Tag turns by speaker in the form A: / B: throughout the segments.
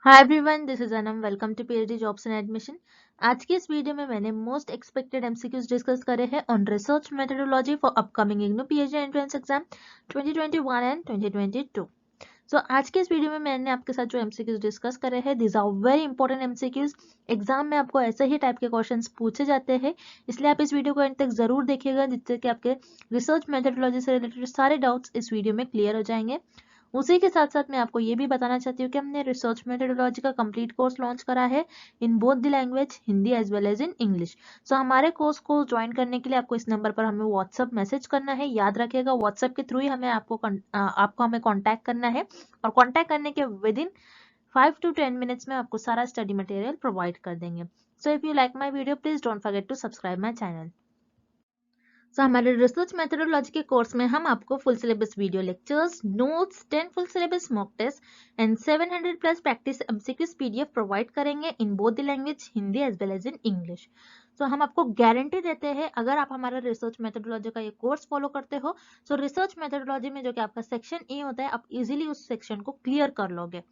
A: Hi everyone, this is Anam. Welcome to PhD jobs and admission. आज की इस video में मैंने मोस्ट एक्सपेक्टेड एमसीक्यूज डिस्कस करे हैं on research methodology for upcoming IGNOU PhD entrance exam 2021 and 2022। सो आज के इस वीडियो में मैंने आपके साथ जो एमसीक्यूज डिस्कस करे हैं, this are very important MCQs. Exam में आपको ऐसे ही टाइप के क्वेश्चंस पूछे जाते हैं, इसलिए आप इस वीडियो को एंड तक जरूर देखिएगा, जिससे कि आपके रिसर्च मेथोडोलॉजी से रिलेटेड सारे डाउट्स इस वीडियो में क्लियर हो जाएंगे। उसी के साथ साथ मैं आपको ये भी बताना चाहती हूँ कि हमने रिसर्च मेथोडोलॉजी का कंप्लीट कोर्स लॉन्च करा है in both the language, Hindi as well as in English. So हमारे कोर्स को ज्वाइन करने के लिए आपको इस नंबर पर हमें व्हाट्सअप मैसेज करना है। याद रखिएगा, व्हाट्सअप के थ्रू ही आपको हमें कॉन्टैक्ट करना है, और कॉन्टैक्ट करने के विद इन 5 to 10 मिनट्स में आपको सारा स्टडी मटेरियल प्रोवाइड कर देंगे। So if you like my video, please don't forget to subscribe my channel. हमारे रिसर्च मेथोडोलॉजी के कोर्स में हम आपको full syllabus video lectures, notes, 10 full syllabus mock test and 700 plus practice MCQs PDF provide करेंगे in both the language, Hindi as well as in English. तो हम आपको guarantee देते हैं, अगर आप हमारा रिसर्च मेथोडोलॉजी का ये कोर्स फॉलो करते हो, तो रिसर्च मेथोडोलॉजी में जो कि आपका सेक्शन ए होता है, आप इजीली उस सेक्शन को क्लियर कर लोगे।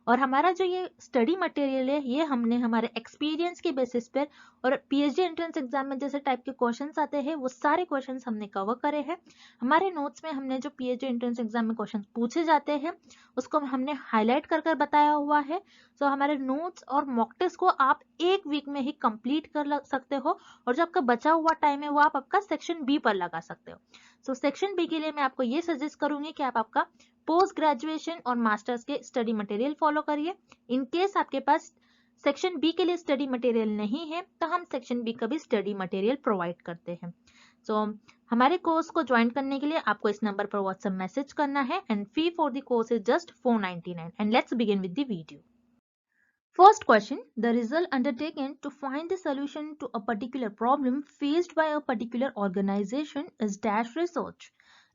A: और हमारा जो ये स्टडी मटेरियल है, ये हमने हमारे एक्सपीरियंस के बेसिस पर और पीएचडी एंट्रेंस एग्जाम में जैसे टाइप के क्वेश्चंस आते हैं, वो सारे क्वेश्चंस हमने कवर करे हैं। हमारे नोट्स में हमने जो पीएचडी एंट्रेंस एग्जाम में क्वेश्चंस पूछे जाते हैं, उसको हमने हाईलाइट कर कर बताया हुआ है। तो हमारे नोट्स और मॉक टेस्ट को आप एक वीक में ही कंप्लीट कर सकते हो, और जो आपका बचा हुआ टाइम है वो आप आपका सेक्शन बी पर लगा सकते हो। सो सेक्शन बी के लिए मैं आपको ये सजेस्ट करूंगी कि आप आपका पोस्ट ग्रेजुएशन और मास्टर्स के स्टडी मटेरियल फॉलो करिए। इन केस आपके पास सेक्शन बी के लिए स्टडी मटेरियल नहीं है, तो हम सेक्शन बी का भी स्टडी मटेरियल प्रोवाइड करते हैं। सो हमारे कोर्स को ज्वाइन करने के लिए आपको इस नंबर पर व्हाट्सएप मैसेज करना है, and fee for the course is just 499। And let's begin with the video. First question, the result undertaken to find the solution to a particular problem faced by a particular organization is dash research।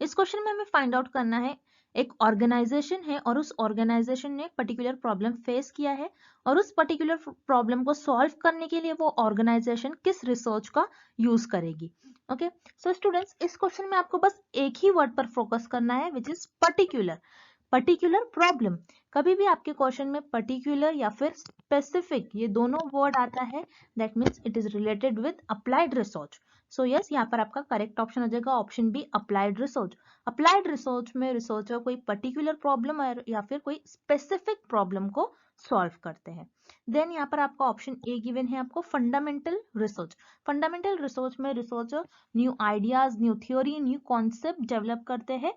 A: इस question में हमें find out करना है, एक organisation है और उस organisation ने पर्टिकुलर प्रॉब्लम फेस किया है, और उस पर्टिकुलर प्रॉब्लम को सॉल्व करने के लिए वो ऑर्गेनाइजेशन किस रिसर्च का यूज करेगी। ओके, सो स्टूडेंट्स, इस क्वेश्चन में आपको बस एक ही वर्ड पर फोकस करना है, which is particular. Particular problem, कभी भी आपके क्वेश्चन में पर्टिकुलर या फिर स्पेसिफिक, ये दोनों वर्ड आता है, that means it is related with applied research. So yes, यहाँ पर आपका करेक्ट ऑप्शन हो जाएगा option B, applied research. Applied research में रिसर्चर कोई पर्टिकुलर प्रॉब्लम या फिर कोई स्पेसिफिक प्रॉब्लम को सॉल्व करते हैं। देन यहाँ पर आपका ऑप्शन ए गिवन है आपको, फंडामेंटल रिसर्च। फंडामेंटल रिसर्च में researcher new ideas, new theory, new concept develop करते हैं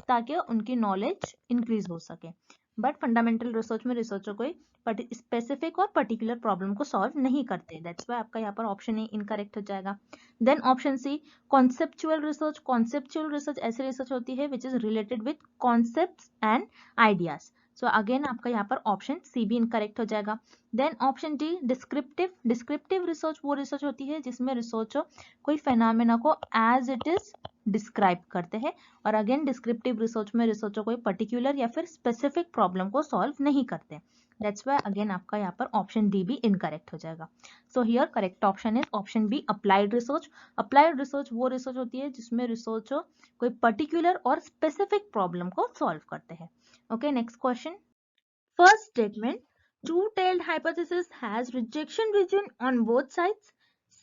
A: ताकि उनकी नॉलेज इंक्रीज हो सके। बट फंडामेंटल रिसर्च में रिसर्चर कोई स्पेसिफिक और पर्टिकुलर प्रॉब्लम को सॉल्व नहीं करते, दैट्स व्हाई आपका यहाँ पर ऑप्शन ए इनकरेक्ट हो जाएगा। Then option C, conceptual research. Conceptual research ऐसी रिसर्च होती है which is related with concepts and ideas. So again आपका यहाँ पर ऑप्शन सी भी इनकरेक्ट हो जाएगा। Then option D, descriptive. Descriptive research वो रिसर्च होती है जिसमें रिसर्चर कोई फेनोमेना को एज इट इज डिस्क्राइब करते हैं, और अगेन डिस्क्रिप्टिव रिसर्च में रिसर्चर कोई पर्टिकुलर या फिर स्पेसिफिक प्रॉब्लम को सॉल्व नहीं करते। दैट्स व्हाई अगेन आपका यहाँ पर ऑप्शन डी भी इनकरेक्ट हो जाएगा। So here correct option is option B, applied research. Applied research वो रिसर्च होती है जिसमें रिसर्चर कोई पर्टिकुलर और स्पेसिफिक प्रॉब्लम को सॉल्व करते हैं। Okay, next question. First statement, two-tailed hypothesis has rejection region on both sides.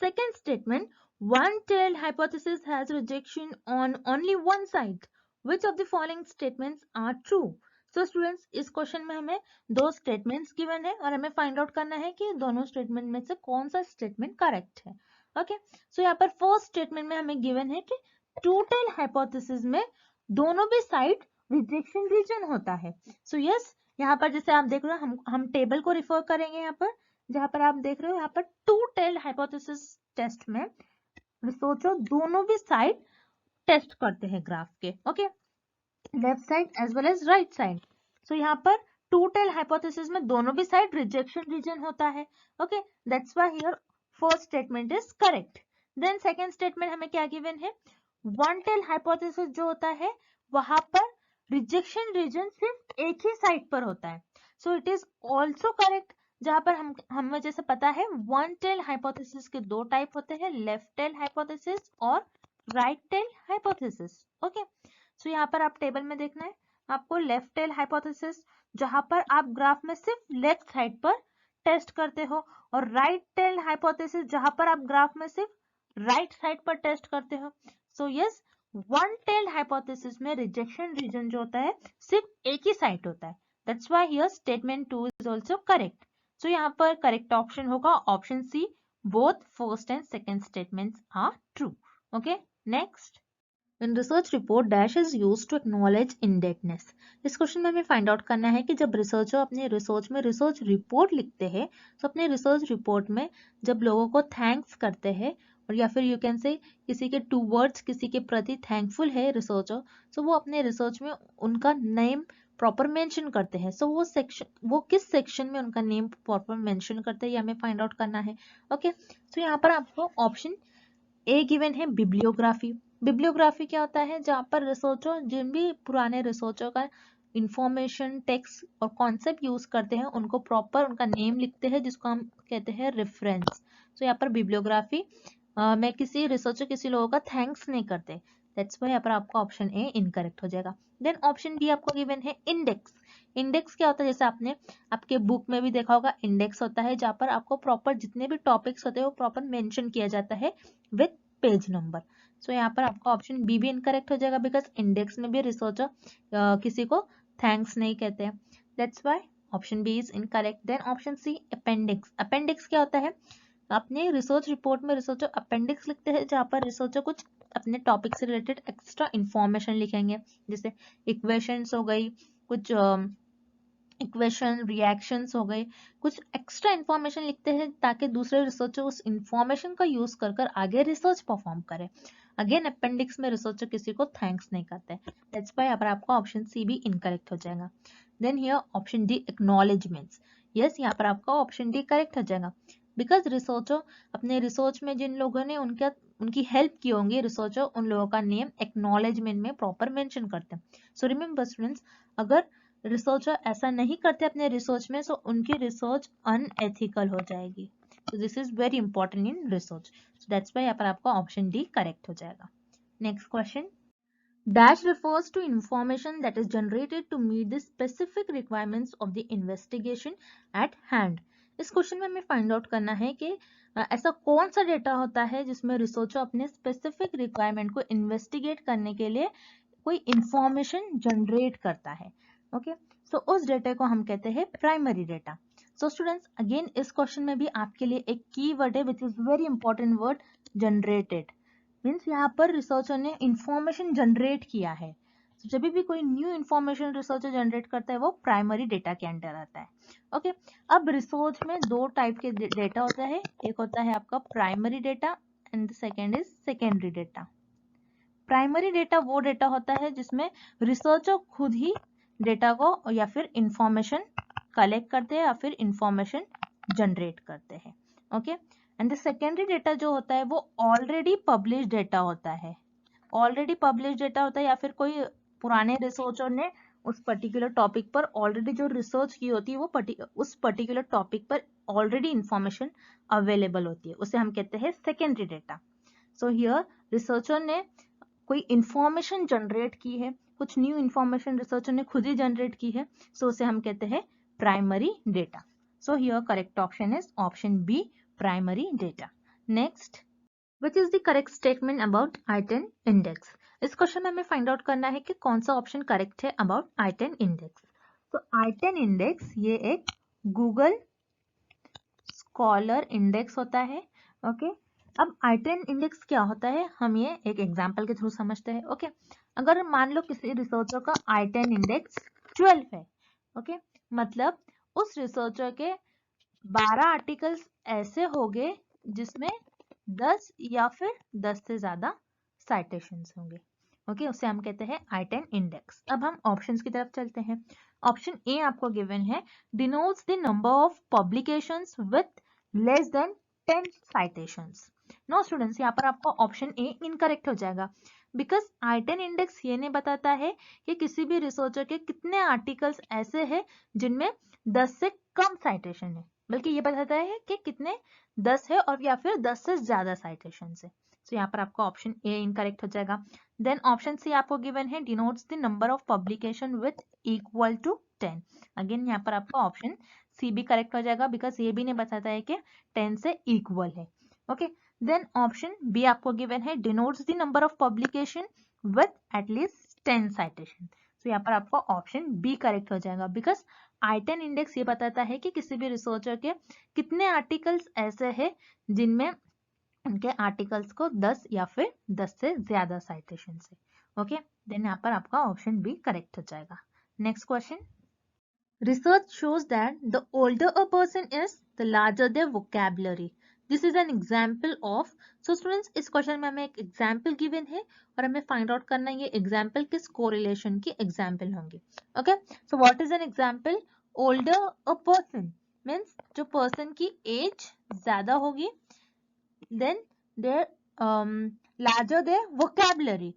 A: Second statement, one-tailed hypothesis has rejection on only one side. Which of the following statements are true? So students, इस question में हमें दो statements given है, और हमें find out करना है कि दोनों स्टेटमेंट में से कौन सा स्टेटमेंट करेक्ट है। ओके, सो यहाँ पर फर्स्ट स्टेटमेंट में हमें गिवन है कि टू-टेल हाइपोथेसिस में दोनों भी साइड रिजेक्शन रीजन होता है। सो यस, यहाँ पर जैसे आप देख रहे हो, हम टेबल को रिफर करेंगे यहाँ पर, जहाँ पर आप देख रहे हो यहाँ पर टू टेल्ड हाइपोथेसिस टेस्ट में रिसर्चर दोनों भी साइड टेस्ट करते हैं ग्राफ के। Okay, left side as well as right side. So यहाँ पर टू टेल्ड हाइपोथेसिस में दोनों भी साइड रिजेक्शन रीजन होता है। Okay, that's why here first statement is correct. Then second statement हमें क्या गिवन है, वन टेल हाइपोथेसिस जो होता है वहां पर रिजेक्शन रीजन सिर्फ एक ही साइड पर होता है। So it is also correct, जहां पर हमें जैसे पता है वन टेल हाइपोथेसिस के दो टाइप होते हैं, लेफ्ट टेल हाइपोथेसिस और राइट टेल हाइपोथेसिस। ओके, सो यहाँ पर आप टेबल में देखना है आपको लेफ्ट टेल हाइपोथेसिस, जहां पर आप ग्राफ में सिर्फ लेफ्ट साइड पर टेस्ट करते हो, और राइट टेल्ड हाइपोथेसिस जहां पर आप ग्राफ में सिर्फ राइट साइड पर टेस्ट करते हो। So yes, one tailed hypothesis में रिजेक्शन रीजन जो होता है सिर्फ एक ही साइड होता है। That's why here statement 2 is also correct. So यहाँ पर करेक्ट ऑप्शन होगा option C, both first and second statements are true. Okay, next. In research report dash is used to acknowledge indebtedness। इस question में हमें find out करना है कि जब रिसर्चर अपने रिसर्च में रिसर्च रिपोर्ट लिखते हैं तो अपने रिसर्च रिपोर्ट में जब लोगों को थैंक्स करते हैं, और या फिर यू कैन से किसी के टू वर्ड्स किसी के प्रति थैंकफुल है रिसर्चर, तो वो अपने रिसर्च में उनका नेम प्रॉपर मेंशन करते हैं। सो वो किस सेक्शन में उनका नेम प्रॉपर मेंशन करते हैं ये हमें फाइंड आउट करना है। ओके, सो यहाँ पर आपको ऑप्शन ए गिवन है बिब्लियोग्राफी। बिब्लियोग्राफी क्या होता है, जहां पर रिसर्चर जिन भी पुराने रिसर्चर का इंफॉर्मेशन टेक्स्ट और कॉन्सेप्ट यूज करते हैं उनको प्रॉपर उनका नेम लिखते हैं जिसको हम कहते हैं रेफरेंस। तो यहाँ पर बिब्लियोग्राफी में किसी रिसर्चर किसी लोगों का थैंक्स नहीं करते। दैट्स व्हाई यहाँ पर आपका ऑप्शन ए इनकरेक्ट हो जाएगा। देन ऑप्शन बी आपको गिवन है इंडेक्स। इंडेक्स क्या होता है, जैसे आपने आपके बुक में भी देखा होगा, इंडेक्स होता है जहाँ पर आपको प्रॉपर जितने भी टॉपिक्स होते हैं वो प्रॉपर मेंशन किया जाता है विथ पेज नंबर। सो यहाँ पर आपका ऑप्शन बी भी इनकरेक्ट हो जाएगा, बिकॉज इंडेक्स में भी रिसर्चर किसी को थैंक्स नहीं कहते हैं। That's why option B is incorrect. Then option C appendix. Appendix क्या होता है, अपने रिसर्च रिपोर्ट में रिसर्चर अपेंडिक्स लिखते हैं जहाँ पर रिसर्चर कुछ अपने टॉपिक से रिलेटेड एक्स्ट्रा इंफॉर्मेशन लिखेंगे, जैसे इक्वेशंस हो गई, कुछ इक्वेशन रिएक्शंस हो गए, कुछ एक्स्ट्रा इंफॉर्मेशन लिखते हैं ताकि दूसरे रिसर्चर उस इंफॉर्मेशन का यूज कर आगे रिसर्च परफॉर्म करे। अगेन अपेंडिक्स में रिसर्चर किसी को थैंक्स नहीं करते। दैट्स व्हाई अब आपका ऑप्शन सी भी इनकरेक्ट हो जाएगा। Then here option D acknowledgements. Yes, यहाँ पर आपका ऑप्शन डी करेक्ट हो जाएगा, बिकॉज रिसर्चर अपने रिसर्च में जिन लोगों ने उनकी हेल्प की होंगी रिसर्चर, उन लोगों का नेम एक्नॉलेजमेंट में प्रॉपर मेंशन करते हैं। सो रिमेंबर स्टूडेंट्स, अगर रिसर्चर ऐसा नहीं करते अपने रिसर्च में सो उनकी रिसर्च अनएथिकल हो जाएगी। so this is very important in research, so that's why यहाँ पर आपका ऑप्शन डी करेक्ट हो जाएगा। Next question, dash refers to information that is generated to meet the specific requirements of the investigation at hand। इस question में हमें find out करना है कि ऐसा कौन सा डेटा होता है जिसमें रिसर्चर अपने स्पेसिफिक रिक्वायरमेंट को इन्वेस्टिगेट करने के लिए कोई इंफॉर्मेशन जनरेट करता है। ओके, सो उस डेटा को हम कहते हैं primary data. So students, again इस क्वेश्चन में भी आपके लिए एक की वर्ड है which is very important word, generated. Means यहाँ पर रिसर्चर ने इंफॉर्मेशन जनरेट किया है। so, जब भी कोई न्यू इंफॉर्मेशन रिसर्चर जनरेट करता है वो प्राइमरी डेटा के अंडर आता है। ओके, अब रिसर्च में दो टाइप के डेटा होता है, एक होता है आपका primary data and the second is secondary data. Primary data वो डेटा होता है जिसमें रिसर्चर खुद ही डेटा को या फिर इंफॉर्मेशन कलेक्ट करते हैं या फिर इंफॉर्मेशन जनरेट करते हैं। Okay, and the secondary data जो होता है वो ऑलरेडी पब्लिश डेटा होता है। ऑलरेडी पब्लिश डेटा होता है या फिर कोई पुराने रिसर्चर ने उस पर्टिकुलर टॉपिक पर ऑलरेडी जो रिसर्च की होती है वो उस पर्टिकुलर टॉपिक पर ऑलरेडी इंफॉर्मेशन अवेलेबल होती है, उसे हम कहते हैं secondary data. So here researcher ने कोई इंफॉर्मेशन जनरेट की है, कुछ न्यू इंफॉर्मेशन रिसर्चर ने खुद ही जनरेट की है, सो उसे हम कहते हैं primary data. So here correct option is option B, primary data. Next, which is the correct statement about I10 index. इस क्वेश्चन में हमें फाइंड आउट करना है कि कौन सा ऑप्शन करेक्ट है अबाउट I10 इंडेक्स। तो I10 इंडेक्स ये एक गूगल स्कॉलर इंडेक्स होता है। ओके, अब I10 इंडेक्स क्या होता है हम ये एक एग्जांपल के थ्रू समझते हैं। ओके, अगर मान लो किसी रिसर्चर का I10 इंडेक्स 12 है, ओके, मतलब उस रिसर्चर के 12 आर्टिकल्स ऐसे होंगे जिसमें 10 या फिर 10 से ज्यादा साइटेशंस होंगे। ओके, उसे हम कहते हैं I10 इंडेक्स। अब हम ऑप्शंस की तरफ चलते हैं। ऑप्शन ए आपको गिवन है, denotes the number of publications with less than 10 citations। No students, यहाँ पर आपका ऑप्शन ए इनकरेक्ट हो जाएगा, बिकॉज I10 इंडेक्स ये नहीं बताता है कि किसी भी रिसर्चर के कितने आर्टिकल्स ऐसे हैं जिनमें 10 से कम साइटेशन है, बल्कि ये बताता है कि कितने 10 है और या फिर 10 से ज्यादा साइटेशन है। तो यहाँ पर आपका ऑप्शन ए इनकरेक्ट हो जाएगा। देन ऑप्शन सी आपको गिवन है, denotes the number of publication with equal to 10। Again यहाँ पर आपका ऑप्शन सी भी करेक्ट हो जाएगा बिकॉज ये भी नहीं बताता है कि 10 से इक्वल है। ओके, देन ऑप्शन बी आपको गिवन है denotes the number of publication with at least 10 citation. तो यहाँ पर आपका ऑप्शन बी करेक्ट हो जाएगा बिकॉज I10 इंडेक्स ये बताता है कि किसी भी रिसर्चर के कितने आर्टिकल्स ऐसे हैं जिनमें उनके आर्टिकल्स को 10 या फिर 10 से ज्यादा साइटेशन है। ओके, देन यहाँ पर आपका ऑप्शन बी करेक्ट हो जाएगा। Next question, research shows that the older a person is, the larger their vocabulary. This is an example of. So students, इस क्वेश्चन में हमें एक एग्जाम्पल गिवन है और हमें फाइंड आउट करना है ये एग्जाम्पल किस कोरिलेशन की एग्जाम्पल होंगी। Okay, so what is an example? Older a person means जो पर्सन की एज ज्यादा होगी, then their larger their vocabulary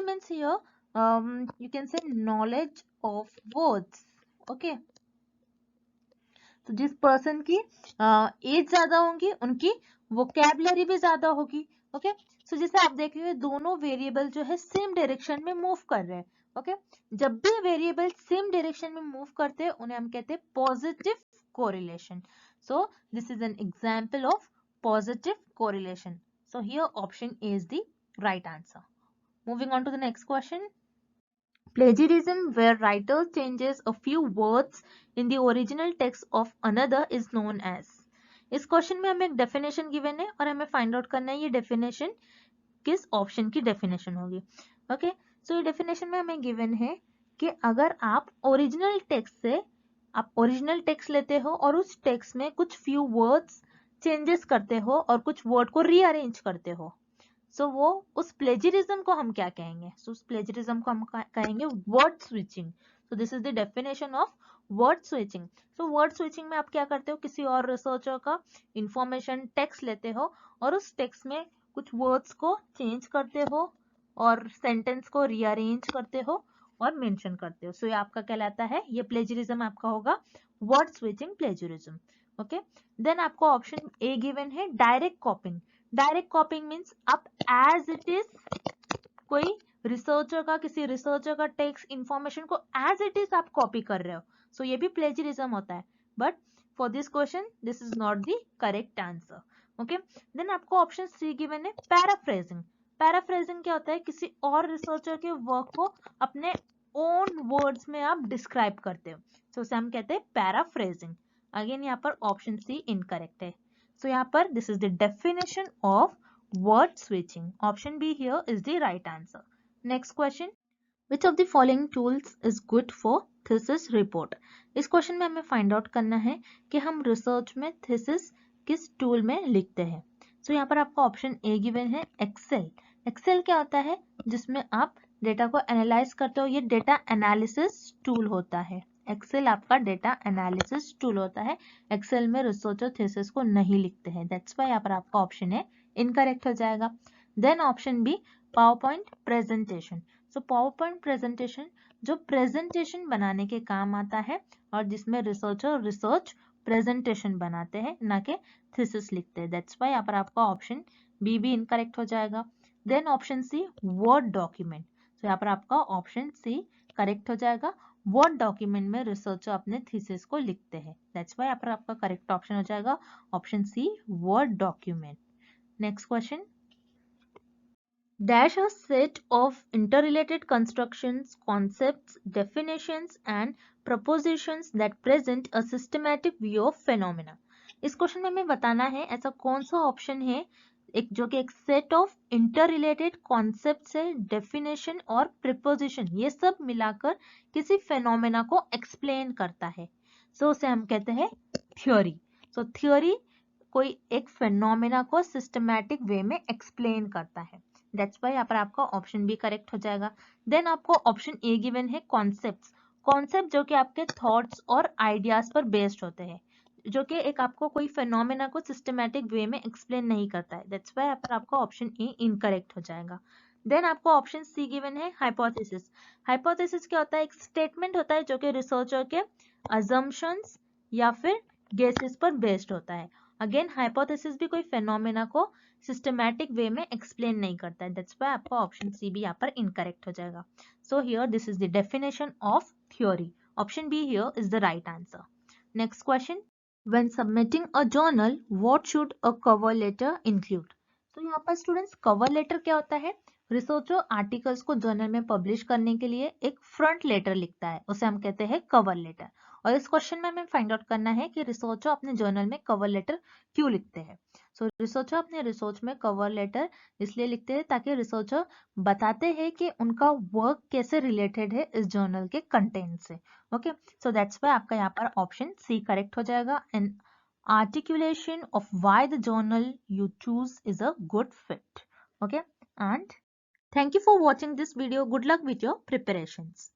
A: means here you can say knowledge of words. Okay, तो जिस पर्सन की एज ज्यादा होंगी उनकी वोकैबुलरी भी ज्यादा होगी। ओके, सो जैसे आप देख रहे हैं दोनों वेरिएबल जो है सेम डायरेक्शन में मूव कर रहे हैं। ओके, जब भी वेरिएबल सेम डायरेक्शन में मूव करते हैं उन्हें हम कहते हैं positive correlation. So this is an example of positive correlation. So here option A is the right answer. Moving on to the next question. Plagiarism, where writer changes a few words in the original text of another, is known as. इस question में हमें एक definition given है और हमें find out करना है ये डेफिनेशन किस ऑप्शन की डेफिनेशन होगी। ओके, सो ये डेफिनेशन में हमें गिवन है कि अगर आप ओरिजिनल टेक्स्ट लेते हो और उस टेक्स्ट में कुछ फ्यू वर्ड्स चेंजेस करते हो और कुछ वर्ड को रीअरेंज करते हो, सो वो उस प्लेजरिज्म को हम क्या कहेंगे? सो उस प्लेजरिज्म को हम कहेंगे word switching. So this is the definition of word switching. So word switching में आप क्या करते हो, किसी और रिसर्चर का इंफॉर्मेशन टेक्स्ट लेते हो और उस टेक्स्ट में कुछ वर्ड्स को चेंज करते हो और सेंटेंस को रीअरेंज करते हो और मेंशन करते हो। सो ये आपका कहलाता है, ये प्लेजरिज्म आपका होगा word switching plagiarism. Okay, then आपको ऑप्शन ए गिवन है direct copying. Direct copying means आप एज इट इज कोई रिसर्चर का किसी रिसर्चर का टेक्स्ट इंफॉर्मेशन को एज इट इज आप कॉपी कर रहे हो। सो ये भी प्लेजरिज्म होता है, but for this question this is not the correct answer. Okay, then आपको ऑप्शन सी गिवन है पैराफ्रेजिंग। पैराफ्रेजिंग क्या होता है? किसी और रिसर्चर के वर्क को अपने ओन वर्ड्स में आप डिस्क्राइब करते हो, सो उसे हम कहते हैं पैराफ्रेजिंग। अगेन यहाँ पर ऑप्शन सी इनकरेक्ट है। सो यहाँ पर this is the definition of word switching. Option be here is the right answer. Next question, which of the following tools is good for thesis report? इस क्वेश्चन में हमें find out करना है कि हम रिसर्च में थीसिस किस tool में लिखते हैं। सो यहाँ पर आपका ऑप्शन ए गिवन है एक्सेल। एक्सेल क्या होता है? जिसमें आप डेटा को एनालाइज करते हो, ये डेटा एनालिसिस टूल होता है। एक्सेल आपका डेटा एनालिसिस टूल होता है। एक्सेल में रिसर्चर थीसिस को नहीं लिखते हैं, दैट्स व्हाई यहाँ पर आपका ऑप्शन है इनकरेक्ट हो जाएगा। Then option B PowerPoint presentation. So PowerPoint presentation जो प्रेजेंटेशन बनाने के काम आता है और जिसमें रिसर्चर रिसर्च प्रेजेंटेशन बनाते हैं, ना कि थीसिस लिखते हैं, दैट्स व्हाई यहाँ पर आपका ऑप्शन बी भी इनकरेक्ट हो जाएगा। Then option C word document. तो यहाँ पर आपका ऑप्शन सी करेक्ट हो जाएगा। वर्ड डॉक्यूमेंट में रिसर्चर अपने थीसिस को लिखते हैं, दैट्स व्हाई यहाँ पर आपका करेक्ट ऑप्शन हो जाएगा option C word document. Next question, dash a set of interrelated constructions, concepts, definitions and propositions that present a systematic view of phenomena. इस क्वेश्चन में हमें बताना है ऐसा कौन सा ऑप्शन है एक जो कि एक सेट ऑफ इंटररिलेटेड कॉन्सेप्ट है, डेफिनेशन और प्रिपोजिशन, ये सब मिलाकर किसी फेनोमेना को एक्सप्लेन करता है। सो उसे हम कहते हैं थ्योरी। सो थ्योरी कोई एक फेनोमेना को सिस्टमैटिक वे में एक्सप्लेन करता है, दैट्स व्हाई यहाँ पर आपका ऑप्शन बी करेक्ट हो जाएगा। देन आपको ऑप्शन ए गिवन है कॉन्सेप्ट्स। कॉन्सेप्ट जो कि आपके थॉट्स और आइडियाज पर बेस्ड होते हैं, जो कि एक आपको कोई फेनोमेना को सिस्टमैटिक वे में एक्सप्लेन नहीं करता है, दैट्स व्हाई यहाँ पर आपका ऑप्शन ए इनकरेक्ट हो जाएगा। देन आपको ऑप्शन सी गिवन है हाइपोथेसिस। हाइपोथेसिस क्या होता है? एक स्टेटमेंट होता है जो कि रिसर्चर के अजम्पशंस या फिर गेसेस पर बेस्ड होता है। अगेन हाइपोथेसिस भी कोई फेनोमेना को सिस्टमैटिक वे में एक्सप्लेन नहीं करता है, दैट्स व्हाई आपका ऑप्शन सी भी यहाँ पर इनकरेक्ट हो जाएगा। So here this is the definition of theory. Option B here is the right answer. Next question. When submitting a journal, what should a cover letter include? तो यहाँ पर students cover letter क्या होता है? Researcher articles को journal में publish करने के लिए एक फ्रंट लेटर लिखता है, उसे हम कहते हैं कवर लेटर। और इस क्वेश्चन में हमें फाइंड आउट करना है कि रिसर्चर अपने जर्नल में कवर लेटर क्यों लिखते हैं। सो रिसर्चर अपने रिसर्च में कवर लेटर इसलिए लिखते हैं ताकि रिसर्चर बताते हैं कि उनका वर्क कैसे रिलेटेड है इस जर्नल के कंटेंट से। ओके, सो दैट्स वाई आपका यहाँ पर ऑप्शन सी करेक्ट हो जाएगा। And articulation of why the journal you choose is a good fit. Okay, and thank you for watching this video. Good luck with your preparations.